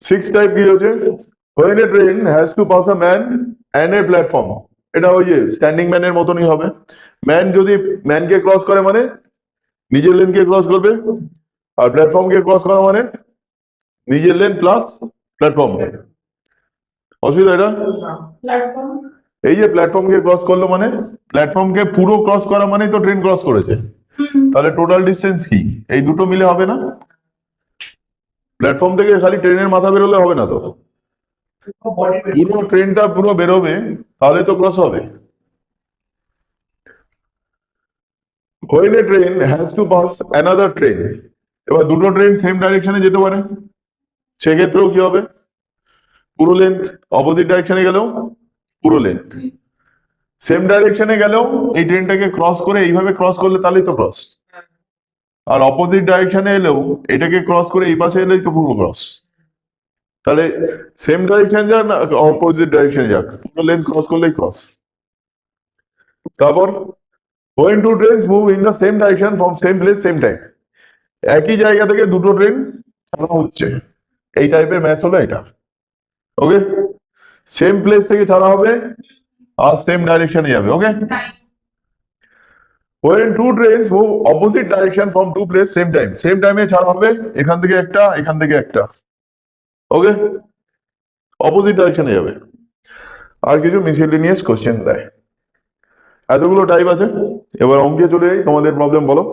Six type কি হচ্ছে, when a train has to pass a man and a platform, এটা ওই যে স্ট্যান্ডিং ম্যানের মতনই হবে। ম্যান যদি ম্যানকে ক্রস করে মানে নিজের লেনকে ক্রস করবে, আর প্ল্যাটফর্মকে ক্রস করা মানে নিজের লেন প্লাস প্ল্যাটফর্ম। অসুবিধা এটা? এই যে প্ল্যাটফর্মকে ক্রস করলো মানে প্ল্যাটফর্মকে পুরো ক্রস করা মানেই তো ট্রেন ক্রস করেছে, তাহলে টোটাল ডিস্টেন্স কি? এই দুটো মিলে হবে না? প্ল্যাটফর্ম থেকে খালি ট্রেনের মাথা বেরোলে হবে না তো, পুরো ট্রেনটা পুরো বেরোবে তাহলে তো ক্রস হবে। when a train has to pass another train, এবার দুটো ট্রেন সেম ডাইরেকশনে যেতে পারে, সেক্ষেত্রেও কি হবে? পুরো লেন্থ, অপোজিট ডাইরেকশনে গেলেও পুরো লেন্থ, সেম ডাইরেকশনে গেলেও এই ট্রেনটাকে ক্রস করে এইভাবে ক্রস করলে তাহলেই তো ক্রস, আর অপোজিট ডাইরেকশনে এলেও এটাকে ক্রস করে এই পাশে এলেই তো পুরো ক্রস। তাহলে সেম ডাইরেকশন যাক না অপোজিট ডাইরেকশনে যাক, পুরো লেন্থ ক্রস করলেই ক্রস। তারপর when two trains move in the same direction from same place same time, একই জায়গা থেকে দুটো ট্রেন ছাড়া হচ্ছে, এই টাইপের ম্যাচ হলো এটা। ওকে, সেম প্লেস থেকে ছাড়া হবে আর সেম ডাইরেকশনে যাবে। ওকে, when two trains move opposite direction from two places same time, same time এ ছাড়া হবে এখান থেকে একটা এখান থেকে একটা। ওকে, অপোজিট ডাইরেকশনে যাবে। আর কিছু মিসেলেনিয়াস কোশ্চেন দেয়, এতগুলো টাইপ আছে। এবার অঙ্কে চলে যাই, তোমাদের প্রবলেম বলো।